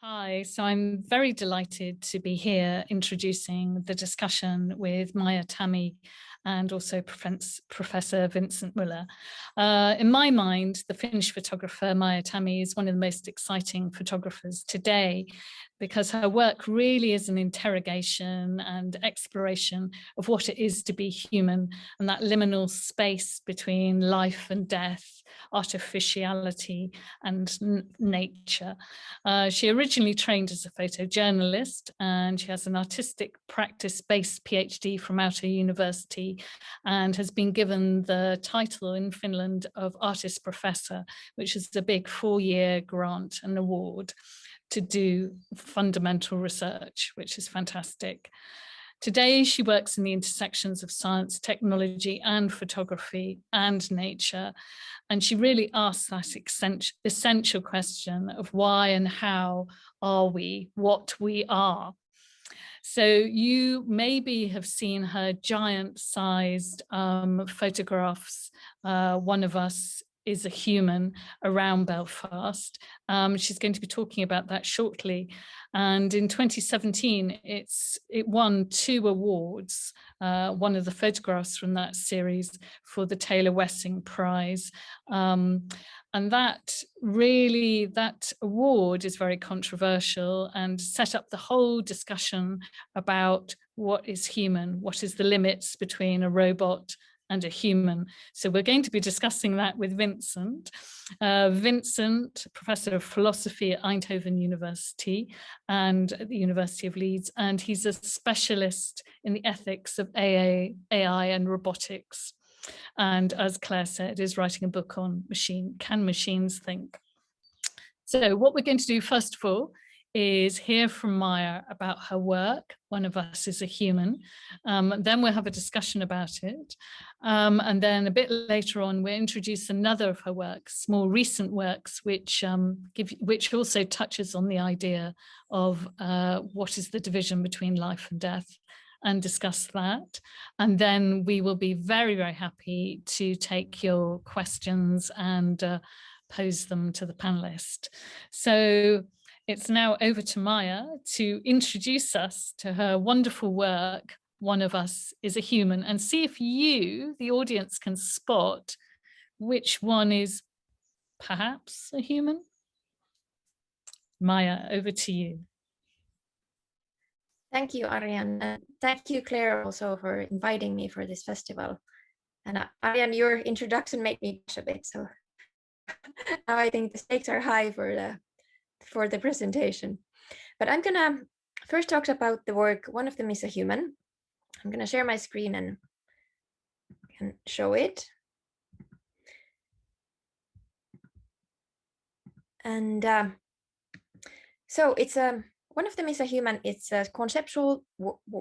Hi, so I'm very delighted to be here introducing the discussion with Maija Tammi and also Professor Vincent Muller. In my mind, the Finnish photographer Maija Tammi is one of the most exciting photographers today because her work really is an interrogation and exploration of what it is to be human and that liminal space between life and death, artificiality and nature. She originally trained as a photojournalist and she has an artistic practice-based PhD from Aalto University and has been given the title in Finland of Artist Professor, which is a big 4-year grant and award to do fundamental research, which is fantastic. Today, she works in the intersections of science, technology, and photography and nature. And she really asks that essential question of why and how are we what we are. So you maybe have seen her giant-sized photographs, One of Us is a Human, around Belfast. She's going to be talking about that shortly. And in 2017, it won 2 awards, one of the photographs from that series for the Taylor Wessing Prize. And that award is very controversial and set up the whole discussion about what is human, what is the limits between a robot and a human. So we're going to be discussing that with Vincent. Vincent, Professor of Philosophy at Eindhoven University and at the University of Leeds, and he's a specialist in the ethics of AI and robotics. And as Claire said, is writing a book on can machines think? So what we're going to do first of all is hear from Maija about her work, One of Us is a Human. Then we'll have a discussion about it. And then a bit later on, we'll introduce another of her works, more recent works, which also touches on the idea of what is the division between life and death, and discuss that. And then we will be very, very happy to take your questions and pose them to the panelist. So it's now over to Maija to introduce us to her wonderful work, One of Us is a Human, and see if you, the audience, can spot which one is perhaps a human. Maija, over to you. Thank you, Ariane. Thank you, Claire, also for inviting me for this festival. And Ariane, your introduction made me blush a bit, so now I think the stakes are high for the presentation. But I'm gonna first talk about the work, One of Them is a Human. I'm gonna share my screen and can show it. And so it's One of Them is a Human. It's a conceptual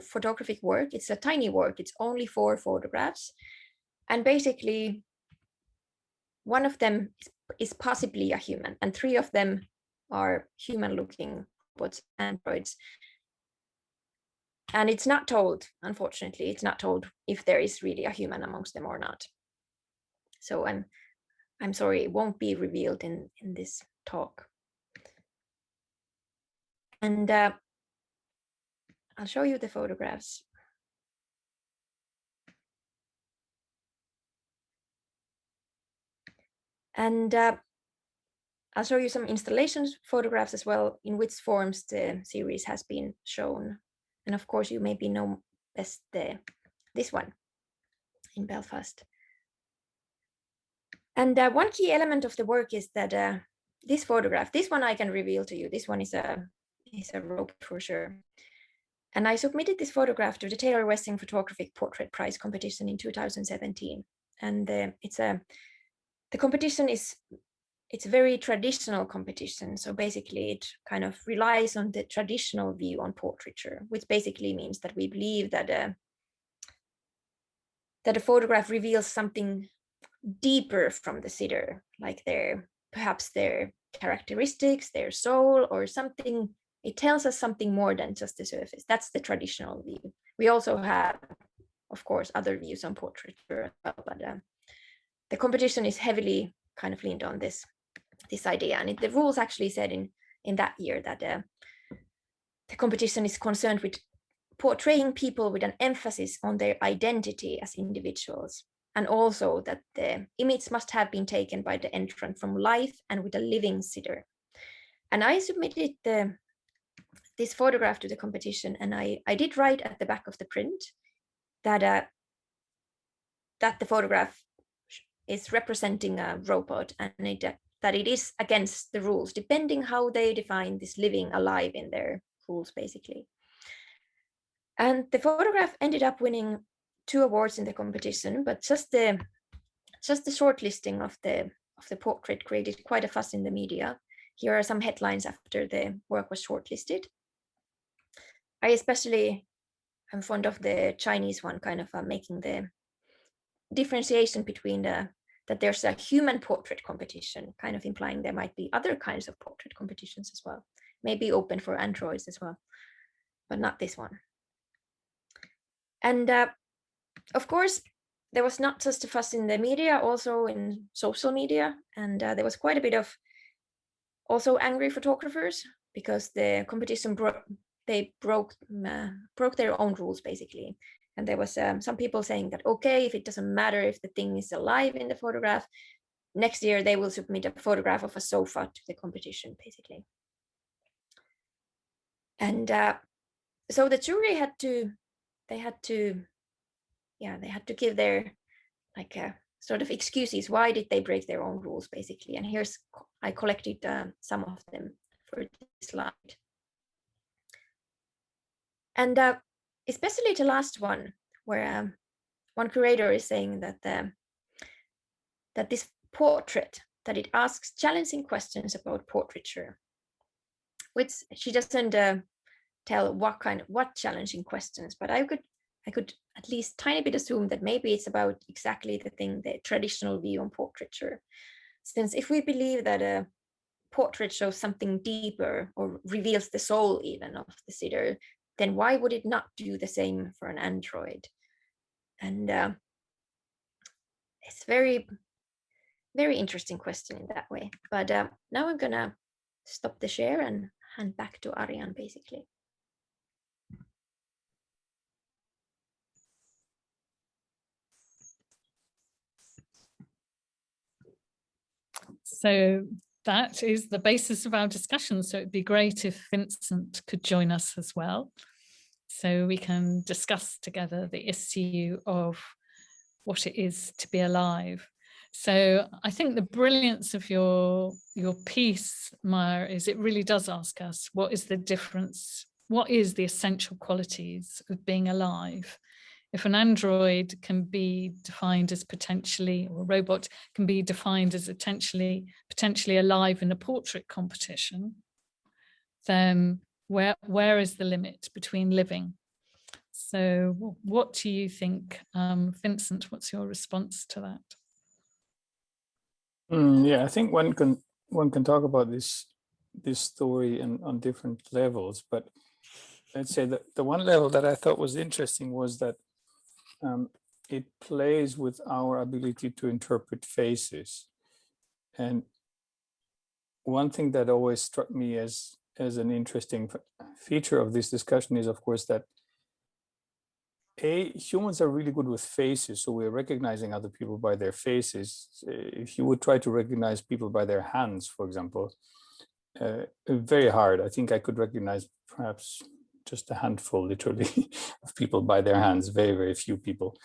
photographic work. It's a tiny work. It's only 4 photographs. And basically, one of them is possibly a human, and 3 of them are human-looking robots, androids. And it's not told, unfortunately, it's not told if there is really a human amongst them or not. So I'm sorry, it won't be revealed in this talk. And I'll show you the photographs. And I'll show you some installation photographs as well, in which forms the series has been shown. And of course, you maybe know best this one in Belfast. And one key element of the work is that this photograph, this one I can reveal to you. This one is a robot for sure. And I submitted this photograph to the Taylor Wessing Photographic Portrait Prize competition in 2017. And the competition it's a very traditional competition. So basically it kind of relies on the traditional view on portraiture, which basically means that we believe that a photograph reveals something deeper from the sitter, like perhaps their characteristics, their soul, or something. It tells us something more than just the surface. That's the traditional view. We also have, of course, other views on portraiture as well, but the competition is heavily kind of leaned on this idea. And the rules actually said in in that year that the competition is concerned with portraying people with an emphasis on their identity as individuals, and also that the image must have been taken by the entrant from life and with a living sitter. And I submitted this photograph to the competition, and I did write at the back of the print that the photograph is representing a robot, and that it is against the rules, depending how they define this living alive in their rules, basically. And the photograph ended up winning 2 awards in the competition, but just the shortlisting of the portrait created quite a fuss in the media. Here are some headlines after the work was shortlisted. I especially am fond of the Chinese one, kind of making the differentiation between that there's a human portrait competition, kind of implying there might be other kinds of portrait competitions as well, maybe open for androids as well, but not this one. And of course, there was not just a fuss in the media, also in social media, and there was quite a bit of also angry photographers, because the competition broke their own rules, basically. And there was some people saying that, okay, if it doesn't matter if the thing is alive in the photograph, next year they will submit a photograph of a sofa to the competition, basically. And so the jury had to give their sort of excuses. Why did they break their own rules, basically? And I collected some of them for this slide. And especially the last one, where one curator is saying that this portrait, that it asks challenging questions about portraiture, which she doesn't tell what challenging questions, but I could at least tiny bit assume that maybe it's about exactly the traditional view on portraiture. Since if we believe that a portrait shows something deeper or reveals the soul even of the sitter, then why would it not do the same for an android? And it's very, very interesting question in that way. But now I'm gonna stop the share and hand back to Ariane, basically. So that is the basis of our discussion. So it'd be great if Vincent could join us as well, so we can discuss together the issue of what it is to be alive. So I think the brilliance of your piece, Maija, is it really does ask us, what is the difference? What is the essential qualities of being alive? If an android can be defined as potentially, or a robot can be defined as potentially alive in a portrait competition, then where is the limit between living? So what do you think, Vincent? What's your response to that? Yeah, I think one can talk about this story on different levels, but let's say that the one level that I thought was interesting was that it plays with our ability to interpret faces. And one thing that always struck me as an interesting feature of this discussion is, of course, that humans are really good with faces, so we're recognizing other people by their faces. If you would try to recognize people by their hands, for example, very hard. I think I could recognize perhaps just a handful, literally, of people by their hands. Very, very few people,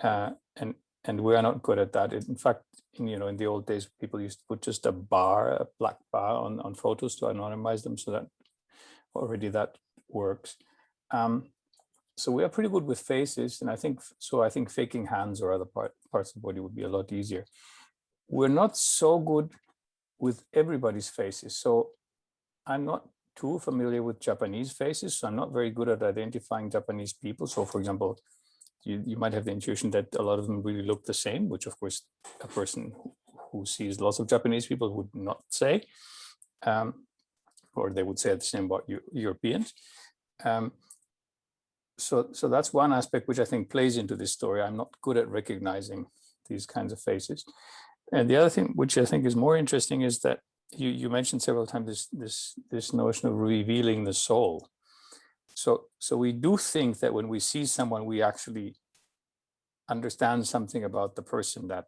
and we are not good at that. In fact, in the old days, people used to put just a black bar on photos to anonymize them, so that already that works. So we are pretty good with faces, and I think faking hands or other parts of the body would be a lot easier. We're not so good with everybody's faces. So I'm not too familiar with Japanese faces, so I'm not very good at identifying Japanese people. So for example, you might have the intuition that a lot of them really look the same, which of course a person who sees lots of Japanese people would not say, or they would say the same about Europeans. So that's one aspect which I think plays into this story. I'm not good at recognizing these kinds of faces. And the other thing which I think is more interesting is that you mentioned several times this notion of revealing the soul. So we do think that when we see someone, we actually understand something about the person that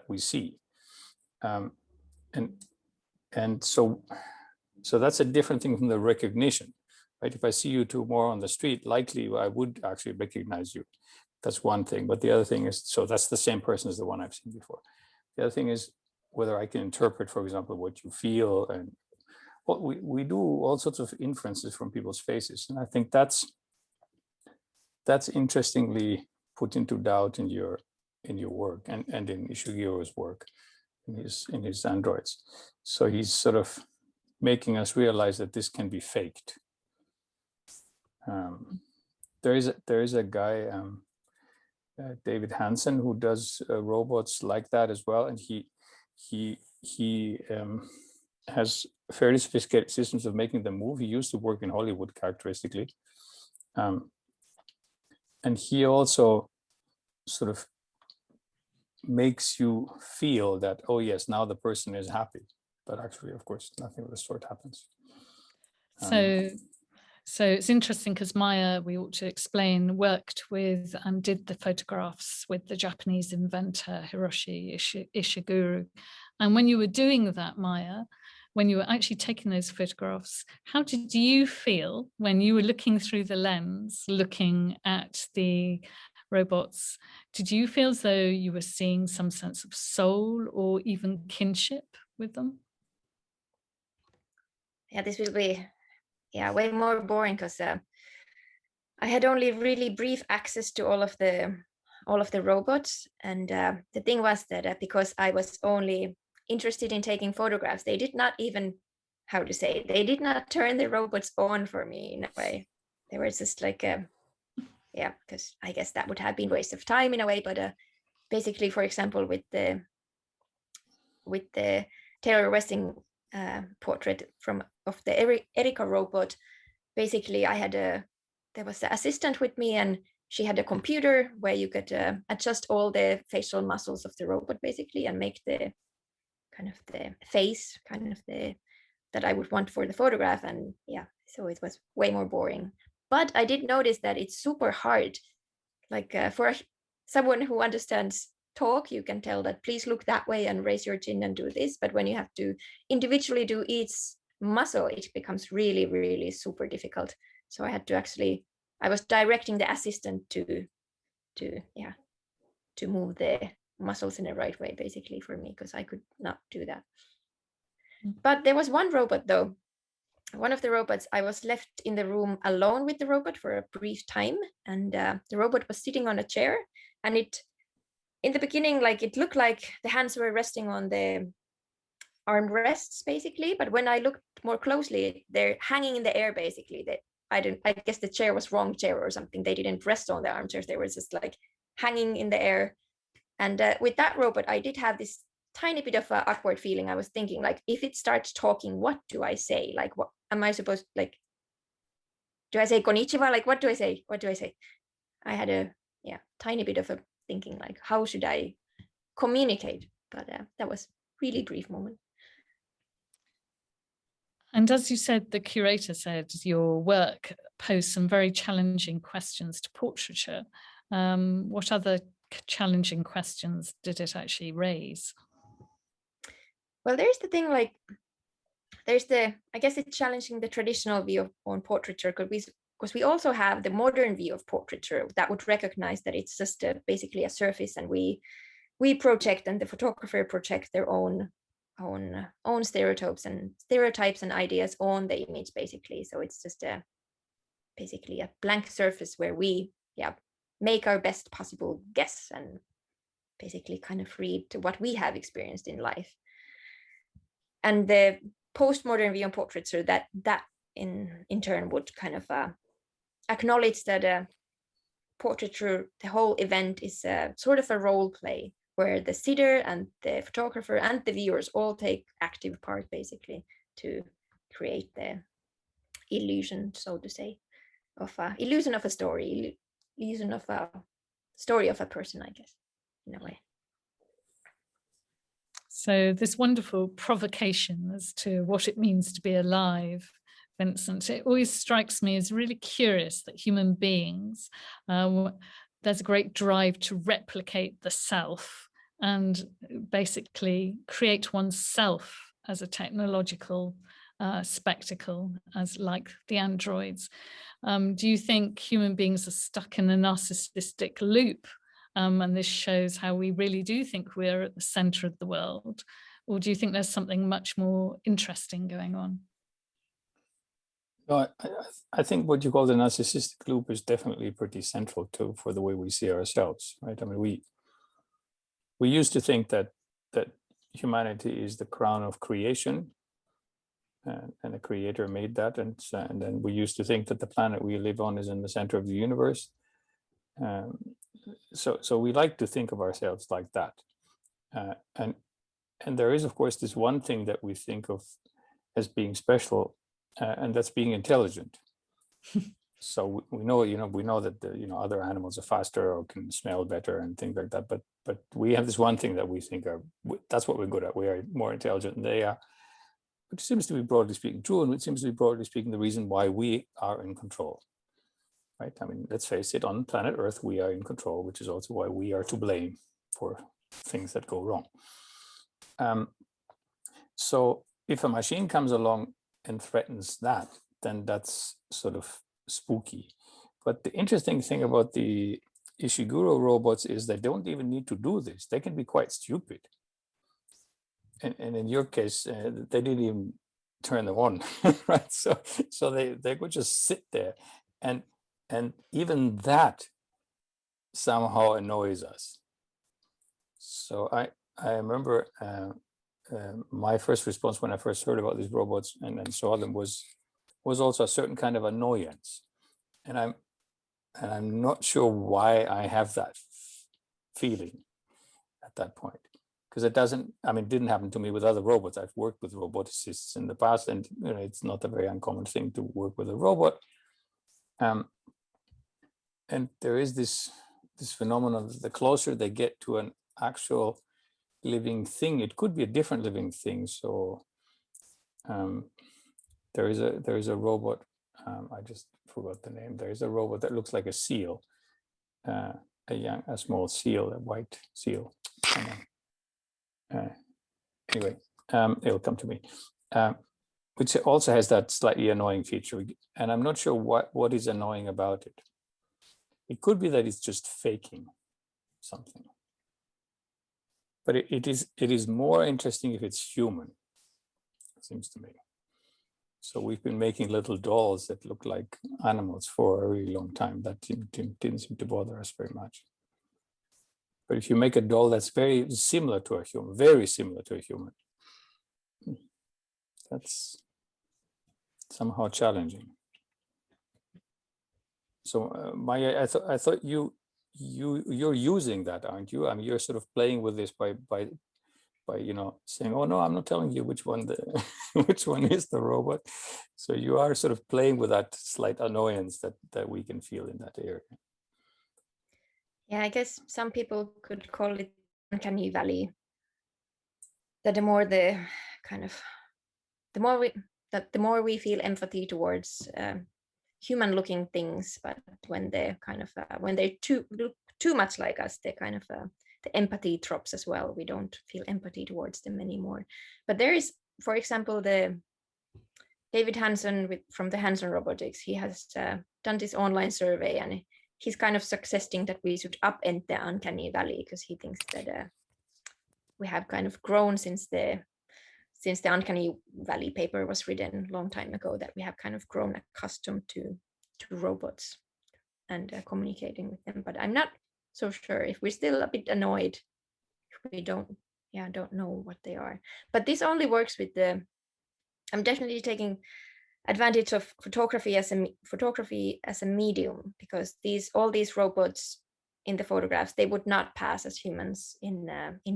we see, and so that's a different thing from the recognition, right? If I see you tomorrow on the street, likely I would actually recognize you. That's one thing. But the other thing is, so that's the same person as the one I've seen before. The other thing is whether I can interpret, for example, what you feel, and what we do all sorts of inferences from people's faces, and I think that's interestingly put into doubt in your work and in Ishigiro's work in his androids. So he's sort of making us realize that this can be faked. There is a guy, David Hansen, who does robots like that as well, and he has fairly sophisticated systems of making them move. He used to work in Hollywood characteristically, and he also sort of makes you feel that, oh yes, now the person is happy, but actually, of course, nothing of the sort happens. So it's interesting because Maija, we ought to explain, worked with and did the photographs with the Japanese inventor Hiroshi Ishiguro. And when you were doing that, Maija, when you were actually taking those photographs, how did you feel when you were looking through the lens, looking at the robots? Did you feel as though you were seeing some sense of soul or even kinship with them? Yeah, this will be way more boring because I had only really brief access to all of the robots, and the thing was that because I was only interested in taking photographs, they did not even, they did not turn the robots on for me in a way. They were just like because I guess that would have been a waste of time in a way, but basically, for example, with the Taylor Wessing portrait of the Erika robot, basically I had there was an assistant with me, and she had a computer where you could adjust all the facial muscles of the robot basically and make the kind of the face that I would want for the photograph. And so it was way more boring. But I did notice that it's super hard, like for someone who understands talk, you can tell that please look that way and raise your chin and do this, but when you have to individually do each muscle, it becomes really, really super difficult. So I had to I was directing the assistant to move the muscles in the right way basically for me, because I could not do that. But there was one robot though, one of the robots, I was left in the room alone with the robot for a brief time, and the robot was sitting on a chair, and in the beginning, like it looked like the hands were resting on the armrests basically, but when I looked more closely, they're hanging in the air basically. I guess the chair was wrong chair or something. They didn't rest on the armchairs. They were just like hanging in the air. And with that robot, I did have this tiny bit of an awkward feeling. I was thinking, like, if it starts talking, what do I say? Like, what am I supposed, like, do I say konnichiwa? Like, what do I say? What do I say? I had a tiny bit of a thinking, like, how should I communicate? But that was really brief moment. And as you said, the curator said your work posed some very challenging questions to portraiture. What other challenging questions did it actually raise? Well, there's the thing, like, I guess it's challenging the traditional view on portraiture, because we also have the modern view of portraiture that would recognize that it's just basically a surface, and we project, and the photographer project their own stereotypes and ideas on the image basically. So it's just basically a blank surface where we make our best possible guess and basically kind of read to what we have experienced in life. And the postmodern view on portraiture that in turn would kind of acknowledge that portraiture, the whole event, is sort of a role play where the sitter and the photographer and the viewers all take active part basically to create the illusion, so to say, of illusion of a story, illusion of a story of a person, I guess, in a way. So this wonderful provocation as to what it means to be alive, Vincent, it always strikes me as really curious that human beings, there's a great drive to replicate the self and basically create oneself as a technological spectacle, as like the androids. Do you think human beings are stuck in a narcissistic loop? And this shows how we really do think we're at the center of the world? Or do you think there's something much more interesting going on? No, I think what you call the narcissistic loop is definitely pretty central too for the way we see ourselves, right? I mean, we used to think that humanity is the crown of creation, and the creator made that, and then we used to think that the planet we live on is in the center of the universe. So we like to think of ourselves like that, and there is, of course, this one thing that we think of as being special, and that's being intelligent. So we know that other animals are faster or can smell better and things like that, but we have this one thing that we think that's what we're good at. We are more intelligent than they are, which seems to be, broadly speaking, true, and it seems to be, broadly speaking, the reason why we are in control. Right? I mean, let's face it, on planet Earth, we are in control, which is also why we are to blame for things that go wrong. So if a machine comes along and threatens that, then that's sort of spooky. But the interesting thing about the Ishiguro robots is they don't even need to do this. They can be quite stupid. And in your case, they didn't even turn them on, right? So they could just sit there, and even that somehow annoys us. So I remember my first response when I first heard about these robots and saw them was also a certain kind of annoyance, and I'm not sure why I have that feeling at that point, because it didn't happen to me with other robots. I've worked with roboticists in the past, and it's not a very uncommon thing to work with a robot. And there is this phenomenon that the closer they get to an actual living thing, it could be a different living thing. So there is a robot. I just forgot the name. There is a robot that looks like a seal, a small seal, a white seal. Anyway, it'll come to me. Which also has that slightly annoying feature, and I'm not sure what is annoying about it. It could be that it's just faking something, but it is more interesting if it's human, it seems to me. So we've been making little dolls that look like animals for a really long time. That didn't seem to bother us very much. But if you make a doll that's very similar to a human, that's somehow challenging. So Maija, I thought you're using that, aren't you? I mean, you're sort of playing with this by saying, oh no, I'm not telling you which one which one is the robot. So you are sort of playing with that slight annoyance that we can feel in that area. Yeah, I guess some people could call it uncanny valley. That the more we feel empathy towards human-looking things, but when they're when they look too much like us, they the empathy drops as well. We don't feel empathy towards them anymore. But there is, for example, the David Hanson from the Hanson Robotics. He has done this online survey, and he's kind of suggesting that we should upend the uncanny valley, because he thinks that we have kind of grown since the uncanny valley paper was written a long time ago, that we have kind of grown accustomed to robots and communicating with them. But I'm not so sure if we're still a bit annoyed if we don't know what they are. But this only works with I'm definitely taking advantage of photography as a medium, because all these robots in the photographs, they would not pass as humans in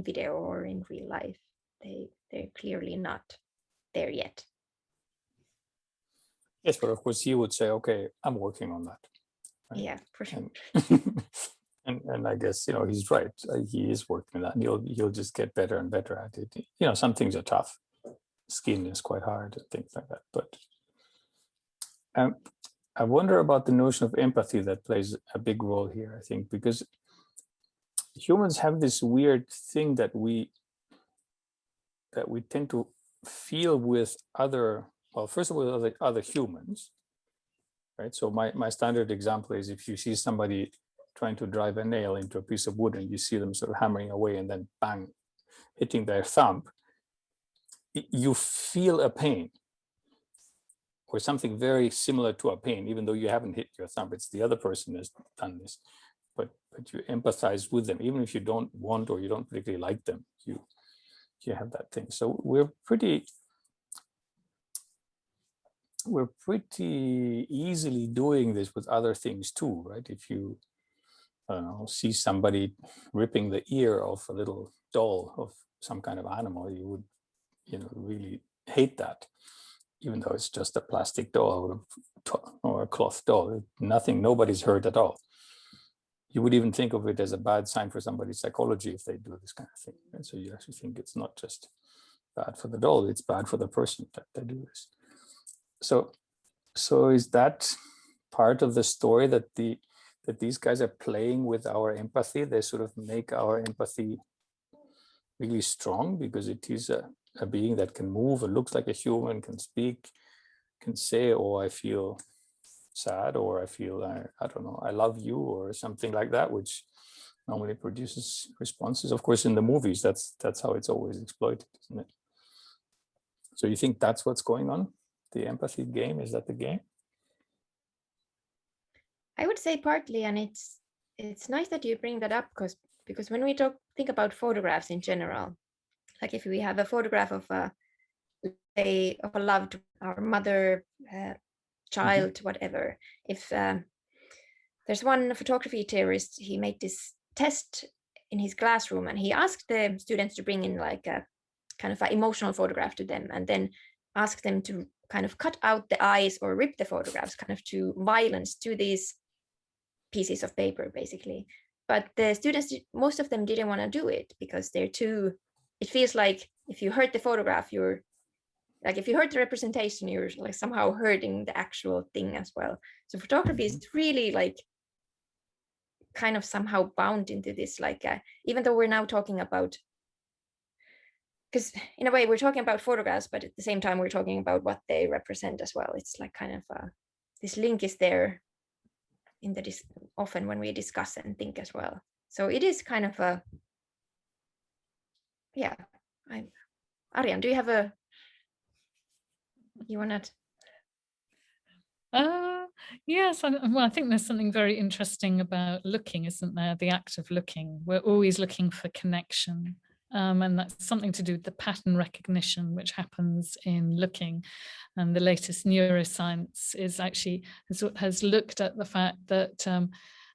video or in real life. They're clearly not there yet. Yes, but of course you would say, okay, I'm working on that. Right? Yeah, for sure. And I guess, he's right. He is working on that. He'll just get better and better at it. Some things are tough. Skin is quite hard and things like that. But I wonder about the notion of empathy that plays a big role here, I think, because humans have this weird thing that we tend to feel with first of all, other humans, right? So my standard example is if you see somebody trying to drive a nail into a piece of wood and you see them sort of hammering away and then bang, hitting their thumb, you feel a pain or something very similar to a pain, even though you haven't hit your thumb. It's the other person has done this, but you empathize with them, even if you don't want or you don't particularly like them. You have that thing. So we're pretty easily doing this with other things too, right? If you see somebody ripping the ear off a little doll of some kind of animal, you would really hate that, even though it's just a plastic doll or a cloth doll. Nobody's hurt at all. You would even think of it as a bad sign for somebody's psychology if they do this kind of thing. And so you actually think it's not just bad for the doll, it's bad for the person that they do this. So is that part of the story that these guys are playing with our empathy? They sort of make our empathy really strong because it is a being that can move and looks like a human, can speak, can say, oh, I feel sad, or I feel, I don't know, I love you, or something like that, which normally produces responses. Of course, in the movies, that's how it's always exploited, isn't it? So you think that's what's going on? The empathy game, is that the game? I would say partly, and it's nice that you bring that up because when we think about photographs in general, like if we have a photograph of a loved, our mother, child, whatever. If there's one photography theorist, he made this test in his classroom, and he asked the students to bring in like a kind of an emotional photograph to them, and then asked them to kind of cut out the eyes or rip the photographs kind of to violence to these pieces of paper, basically. But the students, most of them didn't want to do it because it feels like if you hurt the photograph, if you hurt the representation, you're like somehow hurting the actual thing as well. So photography is really like kind of somehow bound into this, even though we're now talking about, because in a way we're talking about photographs, but at the same time we're talking about what they represent as well. It's like kind of this link is there in often when we discuss and think as well. So it is kind of Arjan, do you have you want to? Yes, I think there's something very interesting about looking, isn't there? The act of looking. We're always looking for connection. And that's something to do with the pattern recognition, which happens in looking. And the latest neuroscience has looked at the fact that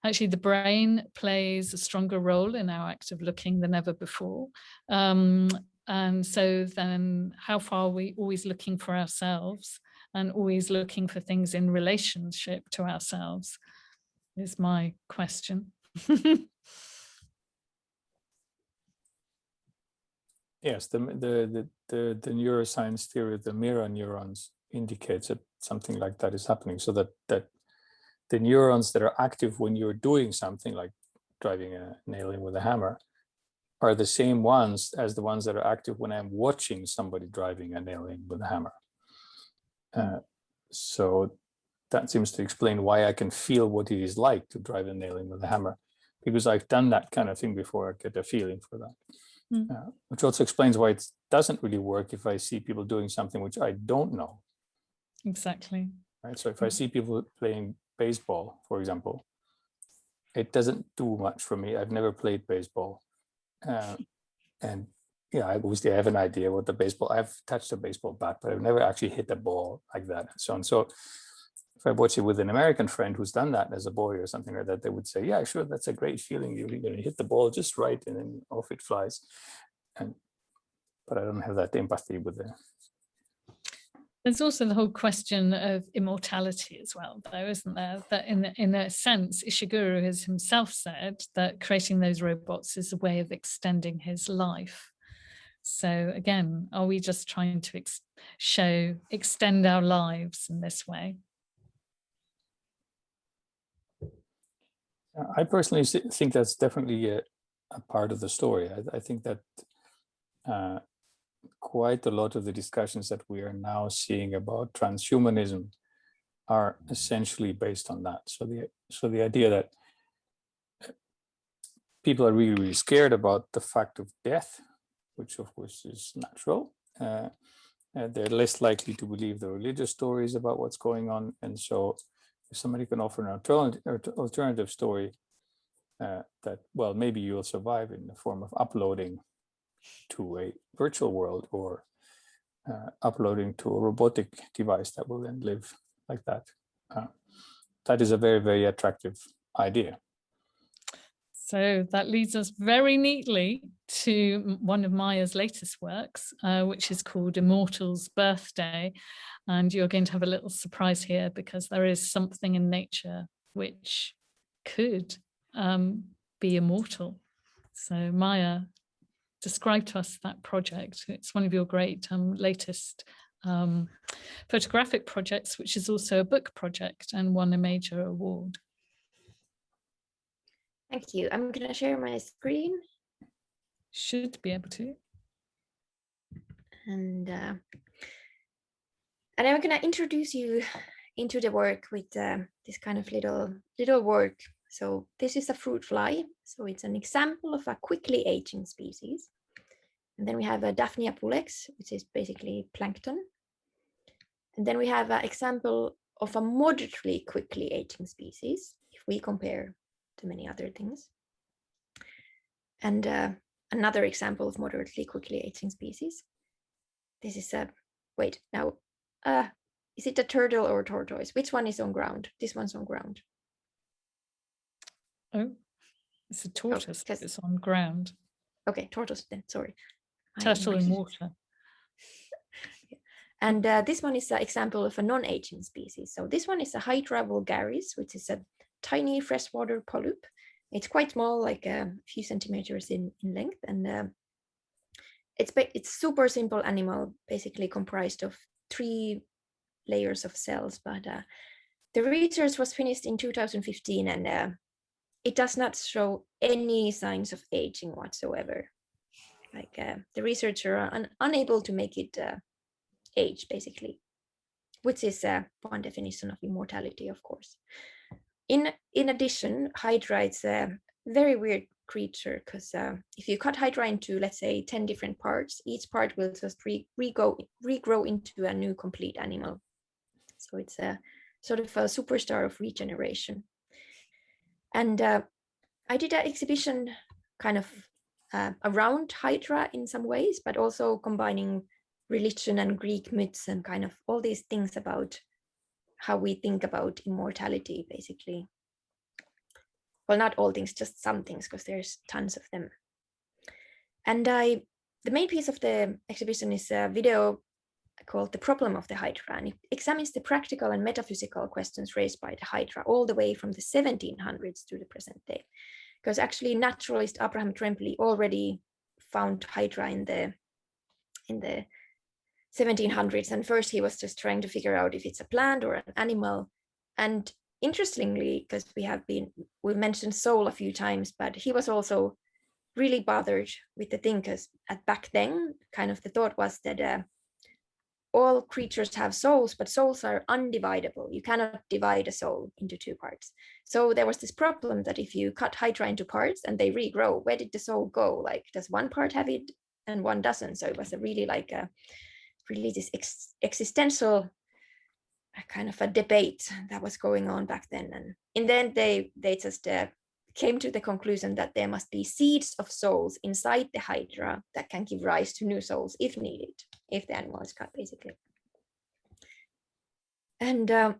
actually the brain plays a stronger role in our act of looking than ever before. And so then how far are we always looking for ourselves and always looking for things in relationship to ourselves is my question. Yes, the neuroscience theory of the mirror neurons indicates that something like that is happening. So that the neurons that are active when you're doing something like driving a nail in with a hammer are the same ones as the ones that are active when I'm watching somebody driving a nail in with a hammer. So that seems to explain why I can feel what it is like to drive a nail in with a hammer, because I've done that kind of thing before. I get a feeling for that. Which also explains why it doesn't really work if I see people doing something which I don't know. Exactly. Right. So if I see people playing baseball, for example, it doesn't do much for me. I've never played baseball. And yeah, I obviously have an idea what I've touched a baseball bat, but I've never actually hit a ball like that and so on. So if I watch it with an American friend who's done that as a boy or something like that, they would say, yeah, sure, that's a great feeling. You're going to hit the ball just right and then off it flies. But I don't have that empathy with There's also the whole question of immortality as well, though, isn't there? That in a sense, Ishiguro has himself said that creating those robots is a way of extending his life. So again, are we just trying to extend our lives in this way? I personally think that's definitely a part of the story. I think that quite a lot of the discussions that we are now seeing about transhumanism are essentially based on that. So the idea that people are really, really scared about the fact of death, which of course is natural. They're less likely to believe the religious stories about what's going on. And so if somebody can offer an alternative story that, well, maybe you'll survive in the form of uploading to a virtual world or uploading to a robotic device that will then live like that. That is a very, very attractive idea. So that leads us very neatly to one of Maija's latest works, which is called Immortal's Birthday. And you're going to have a little surprise here because there is something in nature which could be immortal. So Maija, describe to us that project. It's one of your great latest photographic projects, which is also a book project and won a major award. Thank you. I'm going to share my screen. Should be able to. And I'm going to introduce you into the work with this kind of little work. So this is a fruit fly. So it's an example of a quickly aging species. And then we have a Daphnia pulex, which is basically plankton. And then we have an example of a moderately quickly aging species, if we compare to many other things. And another example of moderately quickly aging species. This is a, wait, now, is it a turtle or a tortoise? Which one is on ground? This one's on ground. Oh, it's a tortoise, oh, it's on ground. Okay, tortoise then, sorry. Turtle in water. And this one is an example of a non-aging species. So this one is a Hydra vulgaris, which is a tiny freshwater polyp. It's quite small, like a few centimeters in length. And it's super simple animal, basically comprised of 3 layers of cells. But the research was finished in 2015, and it does not show any signs of aging whatsoever. Like the researchers are unable to make it age, basically, which is one definition of immortality, of course. In addition, Hydra is a very weird creature because if you cut Hydra into, let's say, 10 different parts, each part will just regrow into a new complete animal. So it's a sort of a superstar of regeneration. And I did an exhibition kind of around Hydra in some ways, but also combining religion and Greek myths and kind of all these things about how we think about immortality, basically. Well, not all things, just some things, because there's tons of them. And the main piece of the exhibition is a video called The Problem of the Hydra, and it examines the practical and metaphysical questions raised by the Hydra all the way from the 1700s to the present day. Because actually naturalist Abraham Tremblay already found Hydra in the 1700s, and first he was just trying to figure out if it's a plant or an animal. And interestingly, because we mentioned soul a few times, but he was also really bothered with the thing, because back then kind of the thought was that all creatures have souls, but souls are undividable. You cannot divide a soul into 2 parts. So there was this problem that if you cut Hydra into parts and they regrow, where did the soul go? Like, does one part have it and one doesn't? So it was really this existential kind of a debate that was going on back then. And in the end, they just came to the conclusion that there must be seeds of souls inside the Hydra that can give rise to new souls if needed, if the animal is cut, basically. And this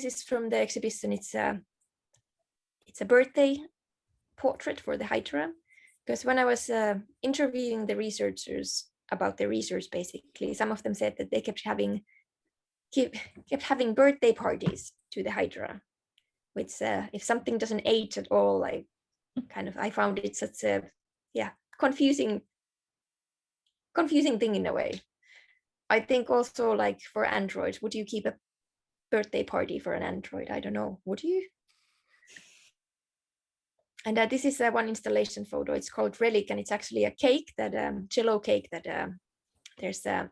is from the exhibition, it's a birthday portrait for the Hydra, because when I was interviewing the researchers about their research. Basically, some of them said that they kept having birthday parties to the Hydra, which if something doesn't age at all, I found it such a confusing thing in a way. I think also, like, for androids, would you keep a birthday party for an android? I don't know, would you? And this is one installation photo. It's called Relic, and it's actually a cake, that Jello cake, that there's a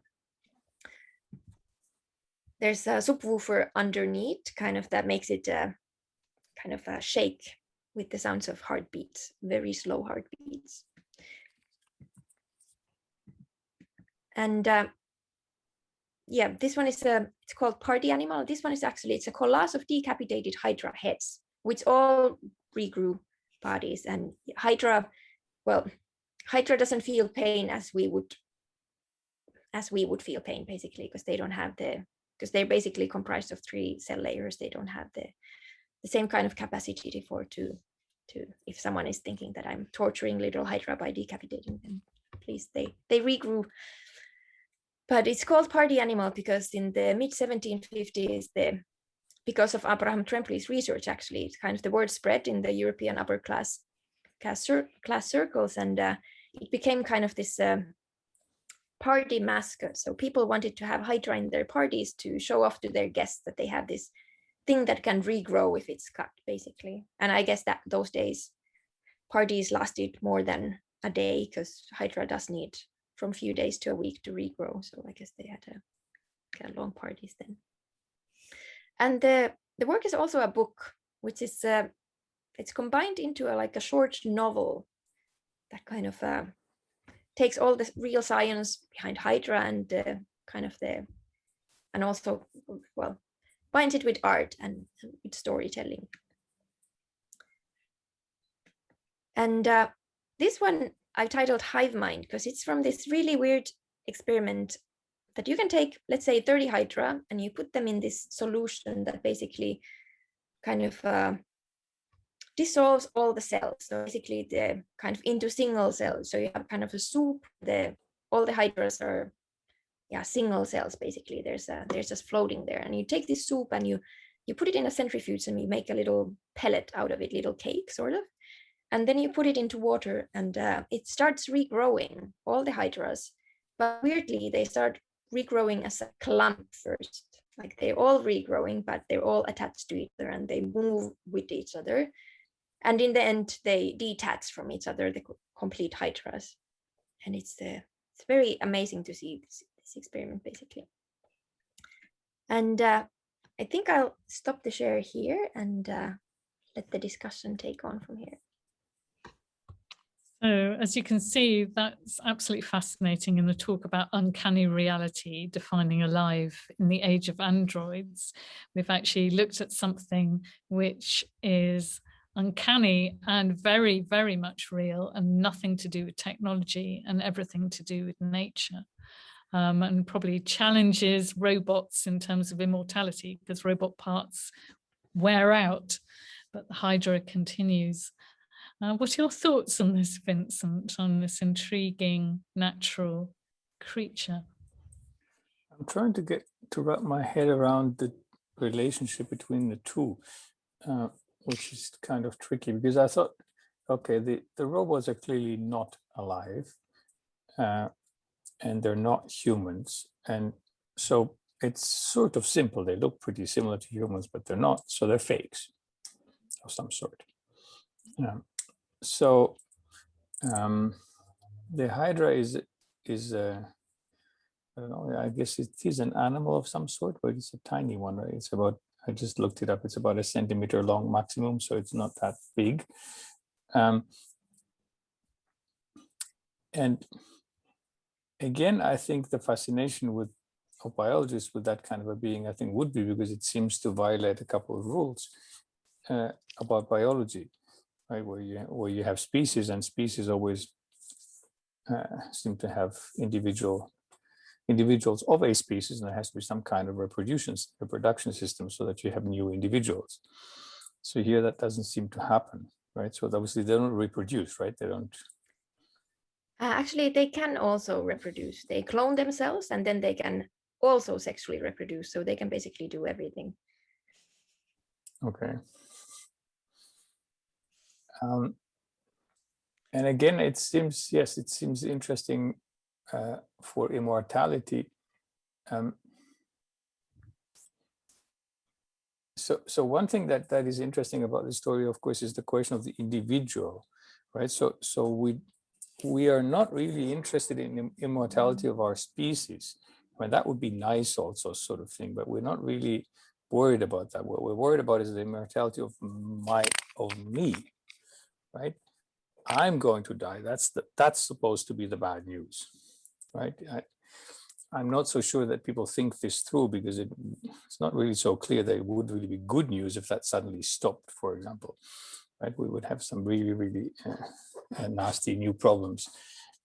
subwoofer underneath, kind of, that makes it kind of shake with the sounds of heartbeats, very slow heartbeats. And this one is it's called Party Animal. This one is actually, it's a collage of decapitated Hydra heads, which all regrew bodies. And Hydra doesn't feel pain as we would feel pain, basically, because they're basically comprised of 3 cell layers. They don't have the same kind of capacity to if someone is thinking that I'm torturing little Hydra by decapitating them, please, they regrew. But it's called Party Animal because in the mid-1750s, because of Abraham Trembley's research, actually, it's kind of, the word spread in the European upper class circles, and it became kind of this party mascot. So people wanted to have Hydra in their parties to show off to their guests that they have this thing that can regrow if it's cut, basically. And I guess that those days parties lasted more than a day, because Hydra does need from a few days to a week to regrow. So I guess they had long parties then. And the work is also a book, which is it's combined into a short novel that kind of takes all the real science behind Hydra and and also, well, binds it with art and with storytelling. And this one I've titled Hive Mind, because it's from this really weird experiment that you can take, let's say, 30 Hydra, and you put them in this solution that basically kind of dissolves all the cells. So basically the kind of into single cells. So you have kind of a soup, all the Hydras are single cells, basically. There's just floating there. And you take this soup and you put it in a centrifuge, and you make a little pellet out of it, little cake, sort of. And then you put it into water, and it starts regrowing, all the Hydras. But weirdly, they start regrowing as a clump first. Like, they're all regrowing, but they're all attached to each other, and they move with each other. And in the end, they detach from each other, the complete Hydras. And it's very amazing to see this experiment, basically. And I think I'll stop the share here and let the discussion take on from here. So, as you can see, that's absolutely fascinating in the talk about uncanny reality, defining alive in the age of androids. We've actually looked at something which is uncanny and very, very much real, and nothing to do with technology and everything to do with nature. And probably challenges robots in terms of immortality, because robot parts wear out, but the Hydra continues. What are your thoughts on this, Vincent, on this intriguing natural creature? I'm trying to wrap my head around the relationship between the two, which is kind of tricky, because I thought, okay, the robots are clearly not alive, and they're not humans. And so it's sort of simple. They look pretty similar to humans, but they're not. So they're fakes of some sort. So the Hydra is I don't know, I guess it is an animal of some sort, but it's a tiny one, right? It's about, I just looked it up, it's about 1 centimeter long maximum, so it's not that big. And again, I think the fascination of biologists with that kind of a being, I think, would be because it seems to violate a couple of rules about biology. Right, where you have species, and species always seem to have individuals of a species, and there has to be some kind of reproduction system so that you have new individuals. So here that doesn't seem to happen, right? So obviously they don't reproduce, right? They don't. Actually, they can also reproduce. They clone themselves and then they can also sexually reproduce. So they can basically do everything. Okay. And again, it seems interesting for immortality. So one thing that is interesting about the story, of course, is the question of the individual, right? So we are not really interested in immortality of our species. I mean, that would be nice also, sort of thing, but we're not really worried about that. What we're worried about is the immortality of me, right? I'm going to die. That's supposed to be the bad news, right? I'm not so sure that people think this through, because it's not really so clear that it would really be good news if that suddenly stopped, for example, right? We would have some really, really nasty new problems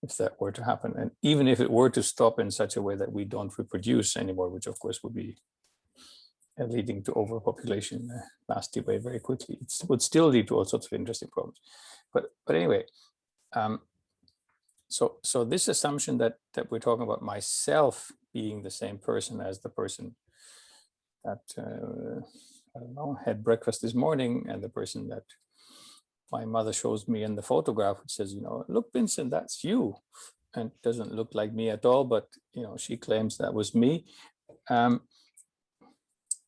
if that were to happen. And even if it were to stop in such a way that we don't reproduce anymore, which of course would be leading to overpopulation in a nasty way very quickly, it would still lead to all sorts of interesting problems. But anyway, so this assumption that we're talking about myself being the same person as the person that I don't know, had breakfast this morning, and the person that my mother shows me in the photograph, which says, look, Vincent, that's you, and doesn't look like me at all, but she claims that was me.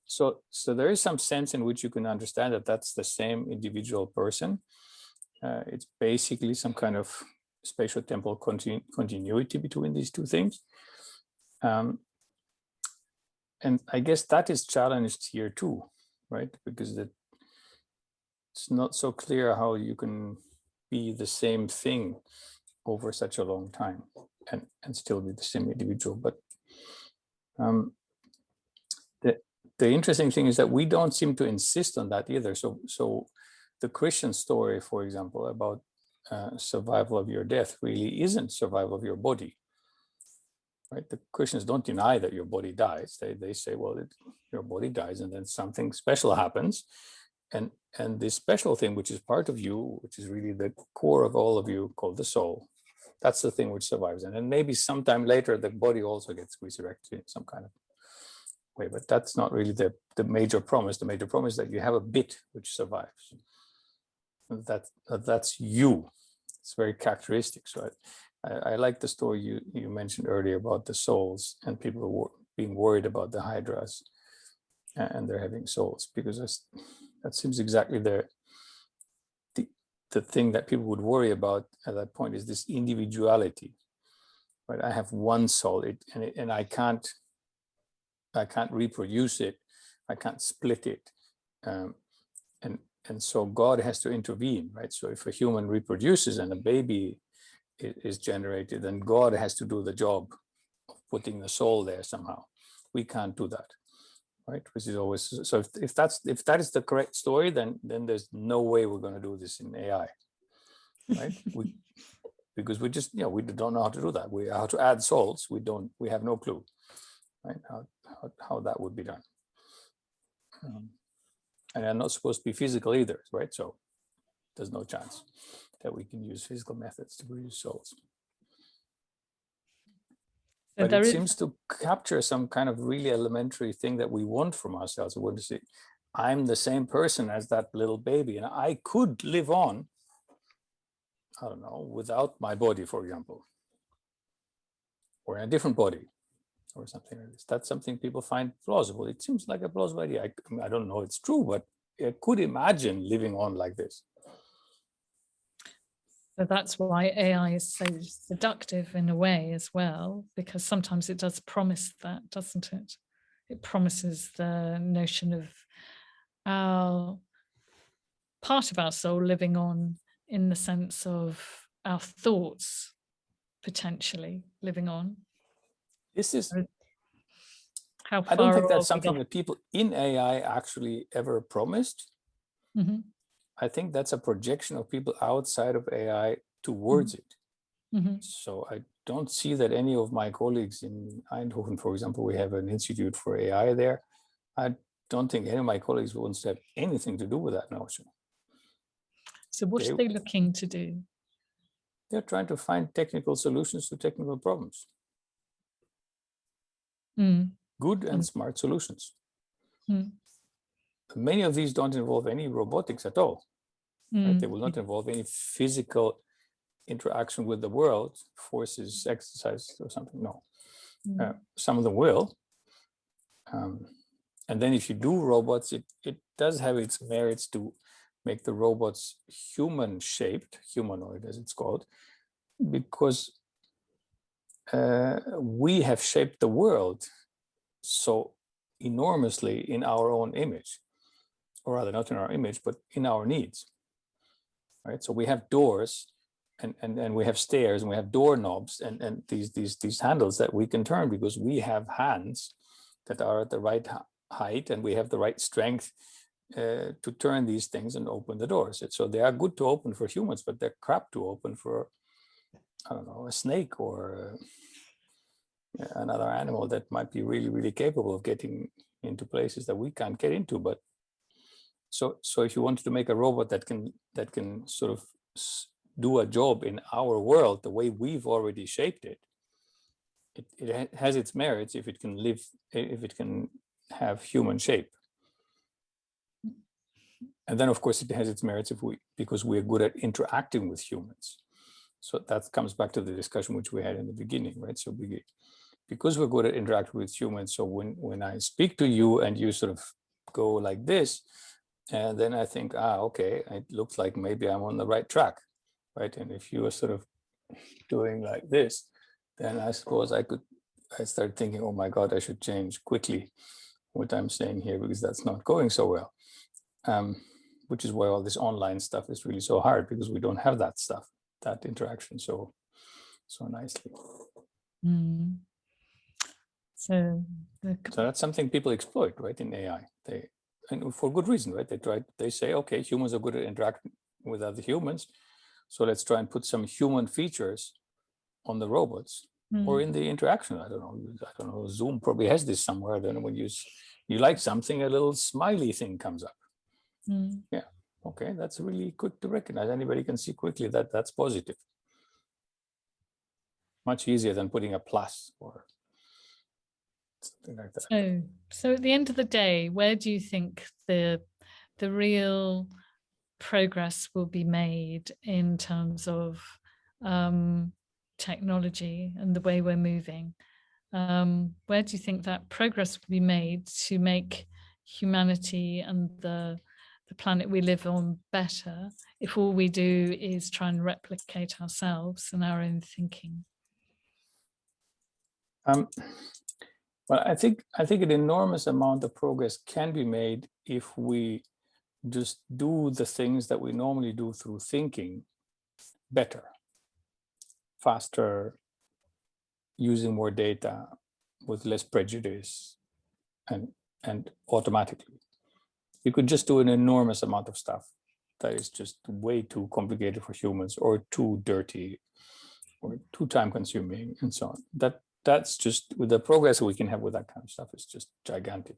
So there is some sense in which you can understand that that's the same individual person. It's basically some kind of spatio-temporal continuity between these two things. And I guess that is challenged here too, right? Because it's not so clear how you can be the same thing over such a long time and still be the same individual. But the interesting thing is that we don't seem to insist on that either. So the Christian story, for example, about survival of your death really isn't survival of your body, right? The Christians don't deny that your body dies. They say, well, your body dies and then something special happens. And this special thing, which is part of you, which is really the core of all of you, called the soul, that's the thing which survives. And then maybe sometime later, the body also gets resurrected in some kind of way, but that's not really the major promise. The major promise is that you have a bit which survives. That's you. It's very characteristic. So I like the story you mentioned earlier about the souls and people being worried about the hydras and they're having souls, because that seems exactly the thing that people would worry about at that point, is this individuality, right? I have one soul, and I can't reproduce it, I can't split it, and so God has to intervene, right? So if a human reproduces and a baby is generated, then God has to do the job of putting the soul there somehow. We can't do that, right? Which is always, so if that is the correct story, then there's no way we're going to do this in AI, right? Because we just we don't know how to do that. How to add souls, we have no clue, right? How that would be done. And they're not supposed to be physical either, right? So there's no chance that we can use physical methods to produce souls. But it seems to capture some kind of really elementary thing that we want from ourselves. We want to say, I'm the same person as that little baby, and I could live on, I don't know, without my body, for example, or in a different body, or something like this. That's something people find plausible. It seems like a plausible idea. I don't know it's true, but I could imagine living on like this. So that's why AI is so seductive in a way as well, because sometimes it does promise that, doesn't it? It promises the notion of our part of our soul living on, in the sense of our thoughts potentially living on. This is, how far I don't think that's something that people in AI actually ever promised. Mm-hmm. I think that's a projection of people outside of AI towards it. Mm-hmm. So I don't see that any of my colleagues in Eindhoven, for example, we have an institute for AI there. I don't think any of my colleagues wants to have anything to do with that notion. So what are they looking to do? They're trying to find technical solutions to technical problems. Good and smart solutions. Many of these don't involve any robotics at all. Right? They will not involve any physical interaction with the world, forces, exercise, or something. No. Some of them will. And then if you do robots, it does have its merits to make the robots human-shaped, humanoid as it's called, because we have shaped the world so enormously in our own image, or rather not in our image, but in our needs. Right? So we have doors and we have stairs and we have doorknobs and these handles that we can turn because we have hands that are at the right height and we have the right strength to turn these things and open the doors. So they are good to open for humans, but they're crap to open for, I don't know, a snake or another animal that might be really, really capable of getting into places that we can't get into. But so if you wanted to make a robot that can sort of do a job in our world the way we've already shaped it, it has its merits if it can have human shape. And then of course it has its merits because we're good at interacting with humans. So that comes back to the discussion which we had in the beginning, right? So because we're good at interacting with humans, so when I speak to you and you sort of go like this, and then I think, okay, it looks like maybe I'm on the right track, right? And if you are sort of doing like this, then I suppose I start thinking, oh my God, I should change quickly what I'm saying here because that's not going so well. Which is why all this online stuff is really so hard because we don't have that stuff, that interaction so nicely. So that's something people exploit, right, in AI. And for good reason, right? They say, okay, humans are good at interacting with other humans, so let's try and put some human features on the robots or in the interaction. I don't know. Zoom probably has this somewhere. Then when you like something, a little smiley thing comes up. Yeah. Okay, that's really quick to recognize. Anybody can see quickly that that's positive. Much easier than putting a plus or something like that. So at the end of the day, where do you think the real progress will be made in terms of technology and the way we're moving? Where do you think that progress will be made to make humanity and the planet we live on better if all we do is try and replicate ourselves and our own thinking? Well, I think an enormous amount of progress can be made if we just do the things that we normally do through thinking better, faster, using more data with less prejudice and automatically. You could just do an enormous amount of stuff that is just way too complicated for humans or too dirty or too time consuming and so on. That's just, with the progress we can have with that kind of stuff, is just gigantic.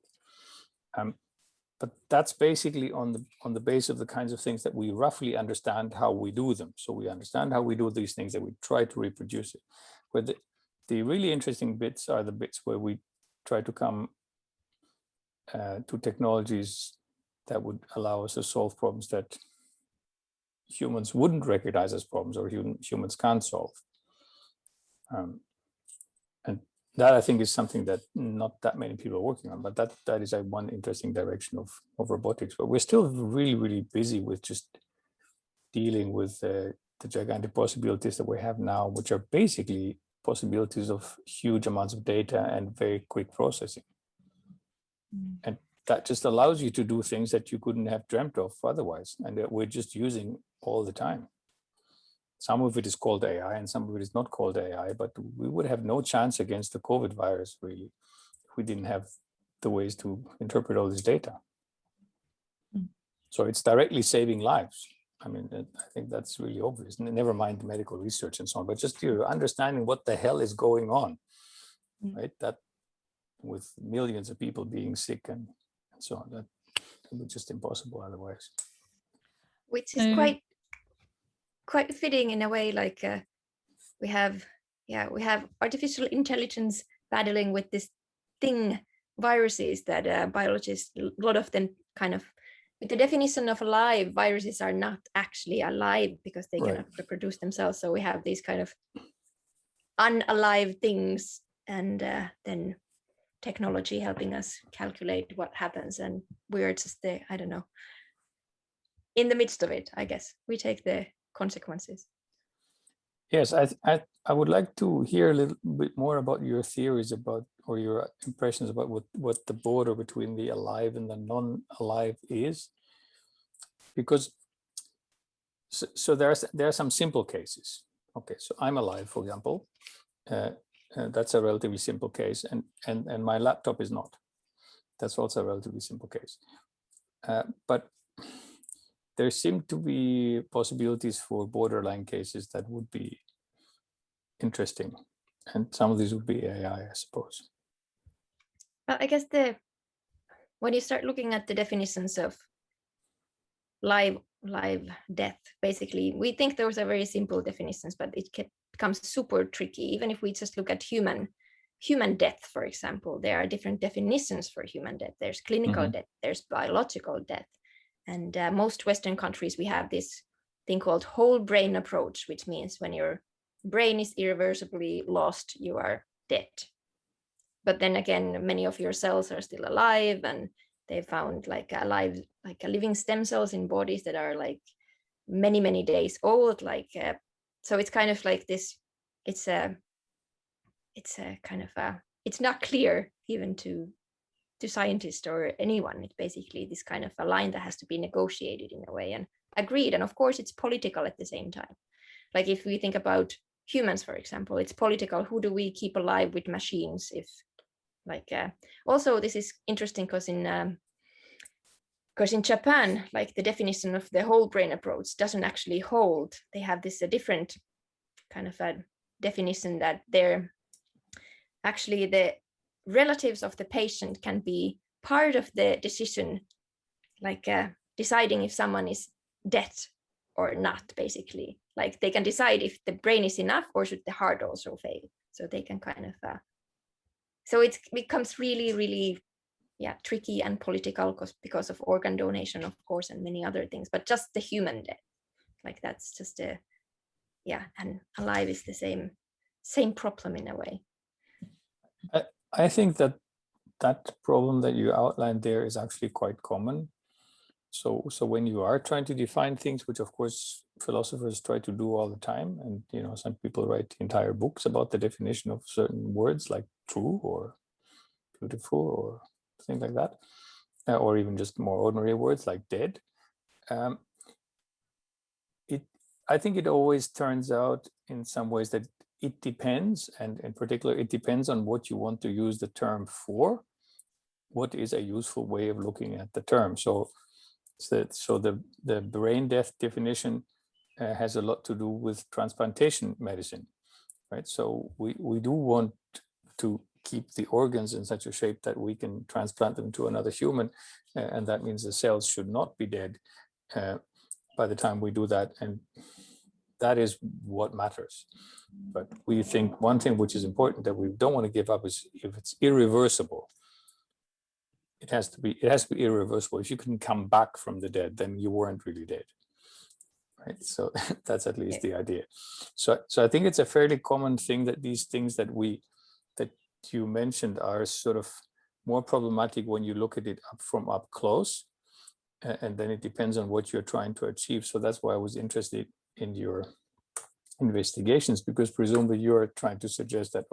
But that's basically on the base of the kinds of things that we roughly understand how we do them. So we understand how we do these things and we try to reproduce it. Where the really interesting bits are the bits where we try to come to technologies that would allow us to solve problems that humans wouldn't recognize as problems or humans can't solve. And that, I think, is something that not that many people are working on, but that is one interesting direction of robotics. But we're still really, really busy with just dealing with the gigantic possibilities that we have now, which are basically possibilities of huge amounts of data and very quick processing. And that just allows you to do things that you couldn't have dreamt of otherwise, and that we're just using all the time. Some of it is called AI and some of it is not called AI, but we would have no chance against the COVID virus, really, if we didn't have the ways to interpret all this data. So it's directly saving lives. I mean, I think that's really obvious. Never mind the medical research and so on, but just understanding what the hell is going on, right? That with millions of people being sick and so on, that would be just impossible otherwise. Which is quite quite fitting in a way, like we have artificial intelligence battling with this thing, viruses that biologists, a lot of them kind of, with the definition of alive, viruses are not actually alive because they cannot reproduce themselves. So we have these kind of unalive things, and then technology helping us calculate what happens, and we're just the, I don't know, in the midst of it. I guess we take the consequences. Yes, I would like to hear a little bit more about your theories about, or your impressions about what the border between the alive and the non-alive is, because so there are some simple cases. Okay, so I'm alive, for example. That's a relatively simple case, and my laptop is not. That's also a relatively simple case. But there seem to be possibilities for borderline cases that would be interesting, and some of these would be AI, I suppose. Well, I guess when you start looking at the definitions of live death, basically, we think those are very simple definitions, but it becomes super tricky. Even if we just look at human death, for example, there are different definitions for human death. There's clinical death, there's biological death. And most Western countries, we have this thing called whole brain approach, which means when your brain is irreversibly lost, you are dead. But then again, many of your cells are still alive, and they found like living stem cells in bodies that are like many days old. So it's kind of like this. It's a kind of it's not clear even to scientists or anyone. It's basically this kind of a line that has to be negotiated in a way and agreed. And of course, it's political at the same time. Like if we think about humans, for example, it's political. Who do we keep alive with machines? If also this is interesting because in Japan, like the definition of the whole brain approach doesn't actually hold. They have this a different kind of a definition that they're actually the relatives of the patient can be part of the decision, like deciding if someone is dead or not, basically. Like they can decide if the brain is enough or should the heart also fail. So they can kind of, so it becomes really, tricky and political because of organ donation, of course, and many other things, but just the human death, like that's just and alive is the same problem in a way. I think that problem that you outlined there is actually quite common. So when you are trying to define things, which of course philosophers try to do all the time, and some people write entire books about the definition of certain words like true or beautiful or things like that, or even just more ordinary words like dead. I think it always turns out in some ways that it depends, and in particular, it depends on what you want to use the term for. What is a useful way of looking at the term? So the brain death definition has a lot to do with transplantation medicine, right? So we do want to keep the organs in such a shape that we can transplant them to another human, and that means the cells should not be dead by the time we do that, and that is what matters. But we think one thing which is important that we don't want to give up is if it's irreversible. It has to be irreversible. If you can come back from the dead, then you weren't really dead, right? So that's at least the idea. So I think it's a fairly common thing that these things that you mentioned are sort of more problematic when you look at it from up close, and then it depends on what you're trying to achieve. So that's why I was interested in your investigations, because presumably you're trying to suggest that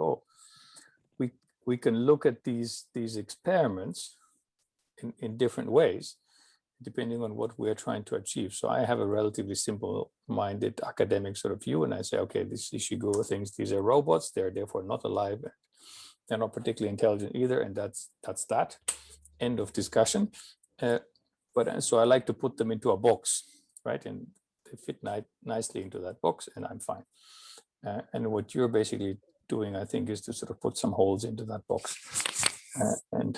we can look at these experiments in different ways, depending on what we're trying to achieve. So I have a relatively simple-minded academic sort of view, and I say, okay, these Ishiguro things, these are robots, they're therefore not alive, they're not particularly intelligent either, and that's that. End of discussion. But so I like to put them into a box, right? And they fit nicely into that box, and I'm fine. And what you're basically doing, I think, is to sort of put some holes into that box and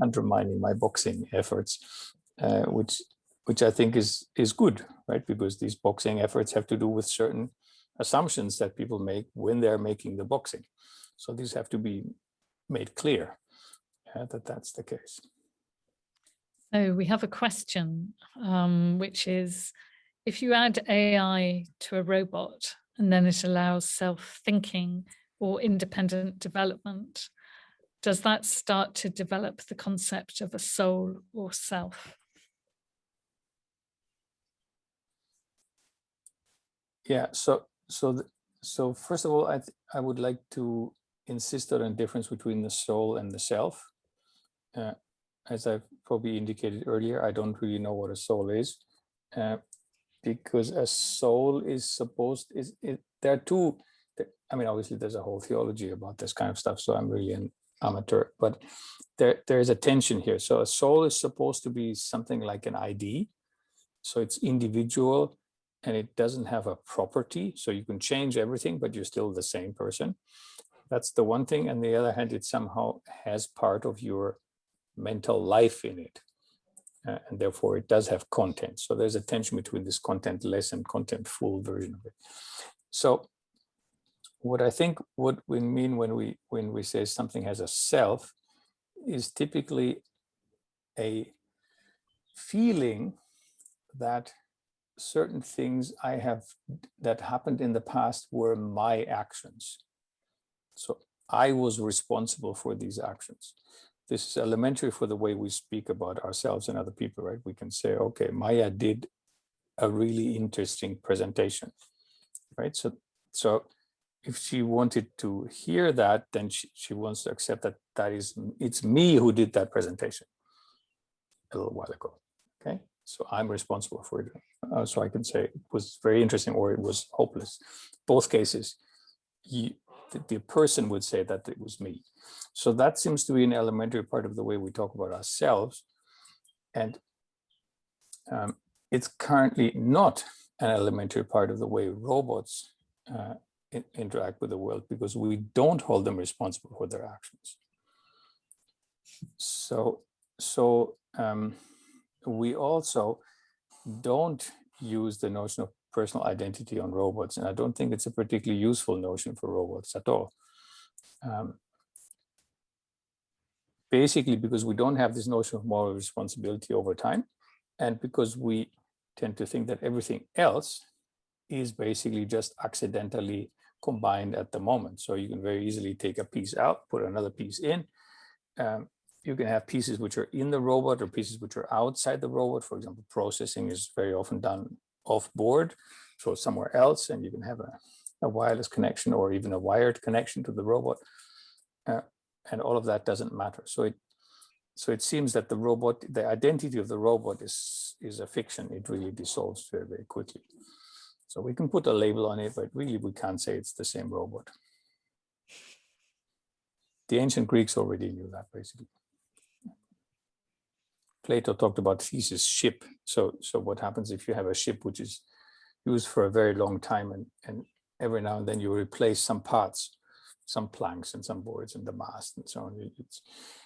undermining my boxing efforts, which I think is good, right? Because these boxing efforts have to do with certain assumptions that people make when they're making the boxing. So these have to be made clear that that's the case. So we have a question, which is, if you add AI to a robot and then it allows self-thinking or independent development, does that start to develop the concept of a soul or self? Yeah, so first of all, I would like to insist on a difference between the soul and the self. As I've probably indicated earlier, I don't really know what a soul is, because a soul is supposed, there are two, I mean, obviously there's a whole theology about this kind of stuff, so I'm really an amateur, but there is a tension here. So a soul is supposed to be something like an ID, so it's individual and it doesn't have a property, so you can change everything, but you're still the same person. That's the one thing. And the other hand, it somehow has part of your mental life in it. And therefore it does have content. So there's a tension between this content-less and content-full version of it. So what I think what we mean when we say something has a self is typically a feeling that certain things that happened in the past were my actions. So I was responsible for these actions. This is elementary for the way we speak about ourselves and other people, right? We can say, okay, Maija did a really interesting presentation, right? So if she wanted to hear that, then she wants to accept that it's me who did that presentation a little while ago, okay? So I'm responsible for it. So I can say it was very interesting or it was hopeless. Both cases, the person would say that it was me. So that seems to be an elementary part of the way we talk about ourselves. And it's currently not an elementary part of the way robots interact with the world, because we don't hold them responsible for their actions. So we also don't use the notion of personal identity on robots, and I don't think it's a particularly useful notion for robots at all. Basically because we don't have this notion of moral responsibility over time, and because we tend to think that everything else is basically just accidentally combined at the moment. So you can very easily take a piece out, put another piece in. You can have pieces which are in the robot or pieces which are outside the robot. For example, processing is very often done off board, so somewhere else, and you can have a wireless connection or even a wired connection to the robot. And all of that doesn't matter. So it seems that the identity of the robot is a fiction. It really dissolves very, very quickly. So we can put a label on it, but really we can't say it's the same robot. The ancient Greeks already knew that, basically. Plato talked about thesis ship. So what happens if you have a ship which is used for a very long time, and every now and then you replace some parts, some planks and some boards and the mast and so on.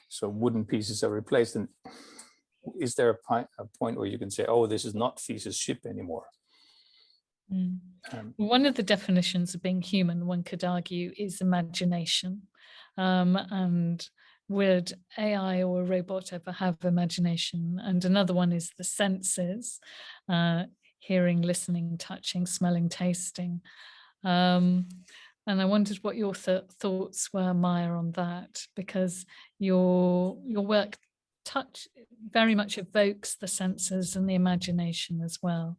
So wooden pieces are replaced. And is there a point where you can say, oh, this is not thesis ship anymore? One of the definitions of being human, one could argue, is imagination. And would AI or a robot ever have imagination? And another one is the senses, hearing, listening, touching, smelling, tasting. And I wondered what your thoughts were, Maija, on that, because your work very much evokes the senses and the imagination as well.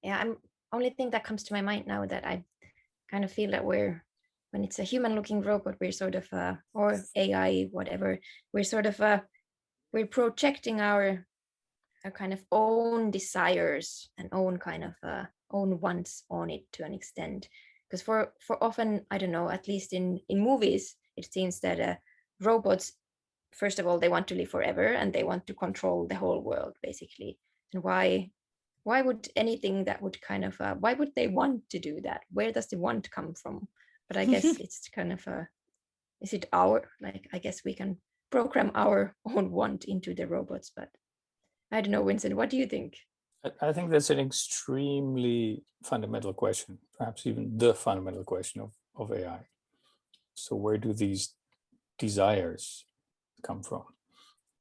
I'm only thing that comes to my mind now that I kind of feel that when it's a human looking robot, we're sort of or AI, whatever, we're sort of we're projecting our kind of own desires and own kind of own wants on it to an extent. Because for often, I don't know, at least in movies, it seems that robots, first of all, they want to live forever and they want to control the whole world, basically. And why would anything that would kind of why would they want to do that? Where does the want come from? But I guess it's kind of is it our, like, I guess we can program our own want into the robots, but I don't know, Vincent, what do you think? I think that's an extremely fundamental question, perhaps even the fundamental question of AI. So where do these desires come from?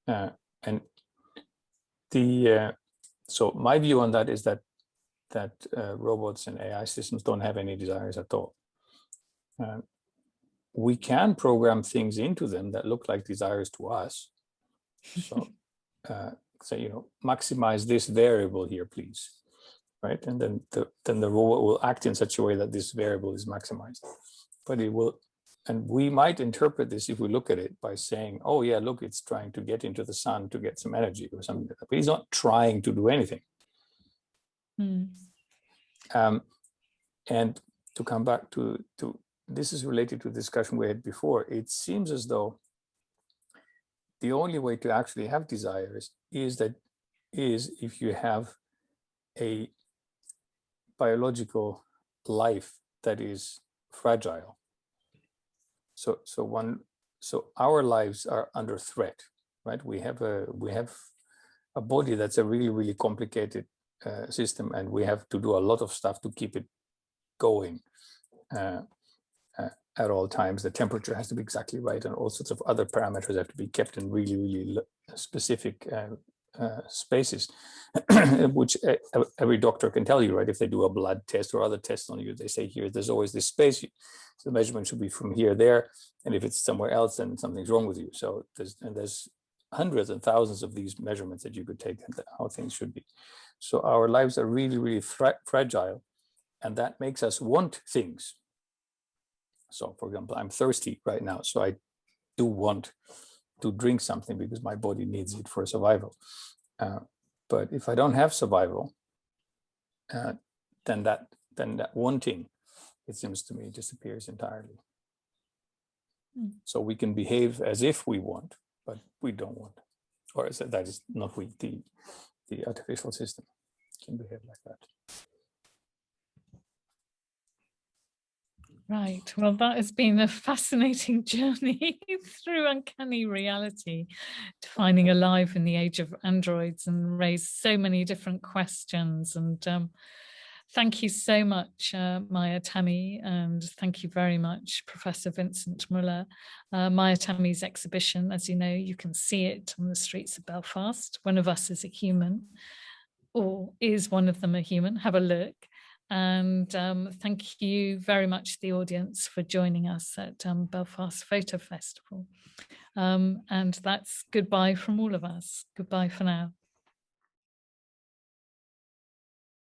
And so my view on that is that robots and AI systems don't have any desires at all. We can program things into them that look like desires to us. So say, you know, maximize this variable here, please, right? And then the robot will act in such a way that this variable is maximized. But it will, and we might interpret this, if we look at it, by saying, oh yeah, look, it's trying to get into the sun to get some energy or something like that. But he's not trying to do anything. And to come back to this is related to the discussion we had before. It seems as though the only way to actually have desires is if you have a biological life that is fragile. So our lives are under threat, right? We have a body that's a really, really complicated system, and we have to do a lot of stuff to keep it going at all times. The temperature has to be exactly right, and all sorts of other parameters have to be kept in really, really specific spaces, which every doctor can tell you, right? If they do a blood test or other tests on you, they say here, there's always this space. So the measurement should be from here, there, and if it's somewhere else, then something's wrong with you. So there's hundreds and thousands of these measurements that you could take, and how things should be. So our lives are really, really fragile, and that makes us want things. So, for example, I'm thirsty right now, so I do want to drink something because my body needs it for survival. But if I don't have survival, then that wanting, it seems to me, disappears entirely. So we can behave as if we want, but we don't want, or that is not we. The artificial system can behave like that. Right. Well, that has been a fascinating journey through uncanny reality, defining alive in the age of androids, and raised so many different questions. And thank you so much, Maija Tammi, and thank you very much, Professor Vincent Muller. Maija Tammi's exhibition, as you know, you can see it on the streets of Belfast. One of us is a human, or is one of them a human? Have a look. And thank you very much, the audience, for joining us at Belfast Photo Festival. And that's goodbye from all of us. Goodbye for now.